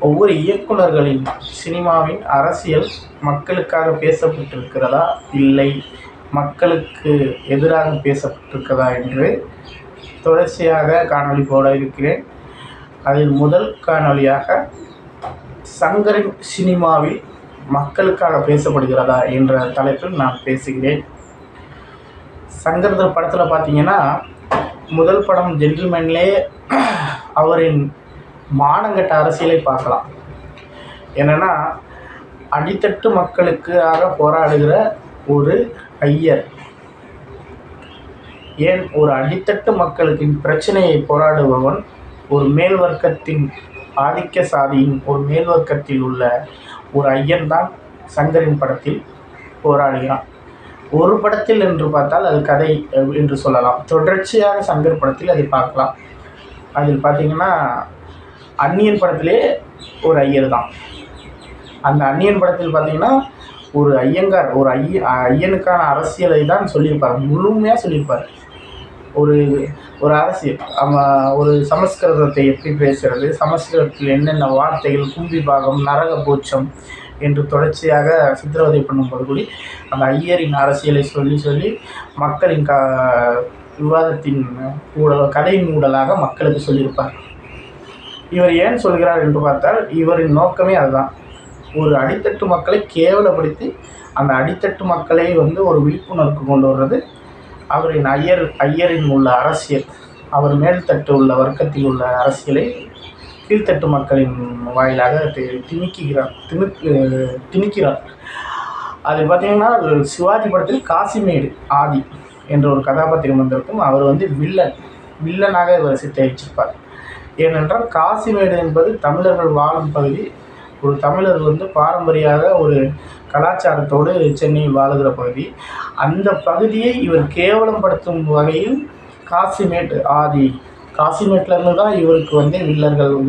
ஒவ்வொரு இயக்குனர்களின் சினிமாவின் அரசியல் மக்களுக்காக பேசப்பட்டிருக்கிறதா, இல்லை மக்களுக்கு எதிராக பேசப்பட்டிருக்கிறதா என்று தொடர்ச்சியாக காணொளி போட இருக்கிறேன். அதில் முதல் காணொளியாக சங்கரின் சினிமாவில் மக்களுக்காக பேசப்படுகிறதா என்ற தலைப்பில் நான் பேசுகிறேன். சங்கர் படத்தில் பார்த்தீங்கன்னா, முதல் படம் ஜென்டில்மேன்லே அவரின் மானங்கட்ட அரசியலை பார்க்கலாம். என்னென்னா, அடித்தட்டு மக்களுக்காக போராடுகிற ஒரு ஐயர், ஏன் ஒரு அடித்தட்டு மக்களுக்கு பிரச்சனையை போராடுபவன் ஒரு மேல் வர்க்கத்தின் ஆதிக்க சாதியின் ஒரு மேல் வர்க்கத்தில் உள்ள ஒரு ஐயன் தான் சங்கரின் படத்தில் போராடுகிறான். ஒரு படத்தில் என்று பார்த்தால் அது கதை என்று சொல்லலாம். தொடர்ச்சியாக சங்கர் படத்தில் அதை பார்க்கலாம். அதில் பார்த்திங்கன்னா, அந்நியன் படத்திலே ஒரு ஐயர் தான். அந்த அந்நியன் படத்தில் பார்த்திங்கன்னா, ஒரு ஐயங்கார் ஒரு ஐயனுக்கான அரசியலை தான் சொல்லியிருப்பார், முழுமையாக சொல்லியிருப்பார். ஒரு அரசியல் ஒரு சமஸ்கிருதத்தை எப்படி பேசுகிறது, சமஸ்கிருதத்தில் என்னென்ன வார்த்தைகள், கும்பி பாகம், நரக போச்சம் என்று தொடர்ச்சியாக சித்திரவதை பண்ணும்போது கூடி அந்த ஐயரின் அரசியலை சொல்லி மக்களின் விவாதத்தின் கதையின் ஊடலாக மக்களுக்கு சொல்லியிருப்பார். இவர் ஏன் சொல்கிறார் என்று பார்த்தால், இவரின் நோக்கமே அதுதான். ஒரு அடித்தட்டு மக்களை கேவலப்படுத்தி அந்த அடித்தட்டு மக்களை ஒரு விழிப்புணர்வுக்கு கொண்டு வர்றது அவரின் ஐயரின் உள்ள அரசியல். அவர் மேல்தட்டு உள்ள வர்க்கத்தில் உள்ள அரசியலை கீழ்த்தட்டு மக்களின் வாயிலாக திணிக்கிறார். அது பார்த்திங்கன்னா, சிவாஜி படத்தில் காசிமேடு ஆதி என்ற ஒரு கதாபாத்திரம் வந்திருக்கும். அவர் வில்லனாக இவர் சித்தரிச்சிருப்பார். ஏனென்றால் காசிமேடு என்பது தமிழர்கள் வாழும் பகுதி. ஒரு தமிழர் பாரம்பரியாக ஒரு கலாச்சாரத்தோடு சென்னையில் வாழுகிற பகுதி. அந்த பகுதியை இவர் கேவலப்படுத்தும் வகையில் காசிமேட் ஆதி, காசிமேட்லேருந்து தான் இவருக்கு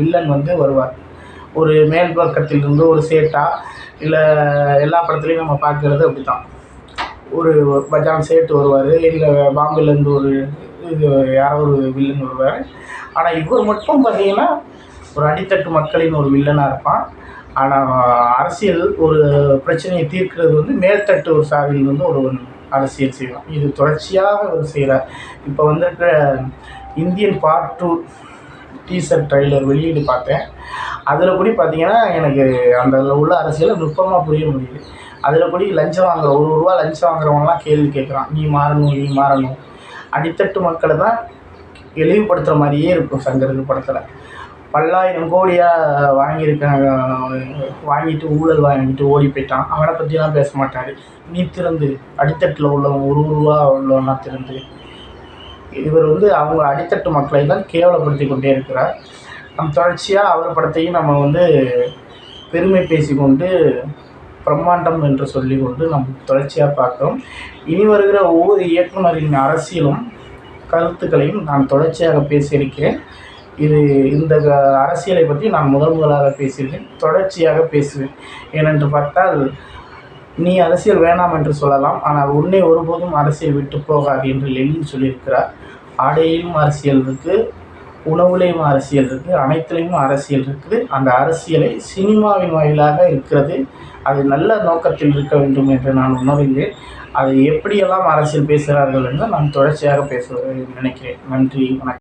வில்லன் வருவார். ஒரு மேல் பக்கத்திலிருந்து ஒரு சேட்டா, இல்லை எல்லா படத்துலையும் நம்ம பார்க்குறது அப்படி தான். ஒரு பஜான் சேட்டு வருவார், இல்லை பாம்பேலேருந்து யாரோ ஒரு வில்லன் வருவார். ஆனால் இவர் மட்டும் பார்த்திங்கன்னா ஒரு அடித்தட்டு மக்களின் ஒரு வில்லனாக இருப்பான். ஆனால் அரசியல் ஒரு பிரச்சனையை தீர்க்கிறது மேல்தட்டு ஒரு சாதியிலிருந்து ஒரு அரசியல் செய்வான். இது தொடர்ச்சியாக அவர் செய்கிறார். இப்போ வந்திருக்கிற இந்தியன் பார்ட் 2 டீசர் ட்ரெய்லர் வெளியீடு பார்த்தேன். அதில் கூட பார்த்திங்கன்னா, எனக்கு அந்த உள்ள அரசியலை நுட்பமாக புரிய முடியுது. அதில் கூட லஞ்சம் வாங்குற ₹1 லஞ்சம் வாங்குறவங்களாம் கேள்வி கேட்குறான், நீ மாறணும். அடித்தட்டு மக்களை தான் இழிவுபடுத்துகிற மாதிரியே இருக்கும் சங்கருக்கு படத்தில். பல்லாயிரம் கோடியாக வாங்கிட்டு ஊழல் வாங்கிட்டு ஓடி போயிட்டான். அவனை பற்றிலாம் பேச மாட்டார். நீ திறந்து அடித்தட்டில் உள்ளவன் ₹1 உள்ளவனா திறந்து. இவர் அவங்க அடித்தட்டு மக்களை தான் கேவலப்படுத்தி கொண்டே இருக்கிறார். தொடர்ச்சியாக அவர் படத்தையும் நம்ம பெருமை பேசிக்கொண்டு பிரம்மாண்டம் என்று சொல்லிக்கொண்டு நம்ம தொடர்ச்சியாக பார்க்குறோம். இனி வருகிற ஒவ்வொரு இயக்குனரின் அரசியலும் கருத்துக்களையும் நான் தொடர்ச்சியாக பேசியிருக்கிறேன். இந்த அரசியலை பற்றி நான் முதலாக பேசியிருக்கேன், தொடர்ச்சியாக பேசுவேன். ஏனென்று பார்த்தால், நீ அரசியல் வேணாம் என்று சொல்லலாம், ஆனால் உன்னை ஒருபோதும் அரசியல் விட்டு போகாது என்று லெனின் சொல்லியிருக்கிறார். ஆடையிலும் அரசியல் இருக்குது, உணவுலேயும் அரசியல் இருக்குது, அனைத்துலேயும் அரசியல் இருக்குது. அந்த அரசியலை சினிமாவின் வாயிலாக இருக்கிறது. அது நல்ல நோக்கத்தில் இருக்க வேண்டும் என்று நான் உணர்கிறேன். அதை எப்படியெல்லாம் அரசியல் பேசுகிறார்கள் என்று நான் தொடர்ச்சியாக பேச நினைக்கிறேன். நன்றி, வணக்கம்.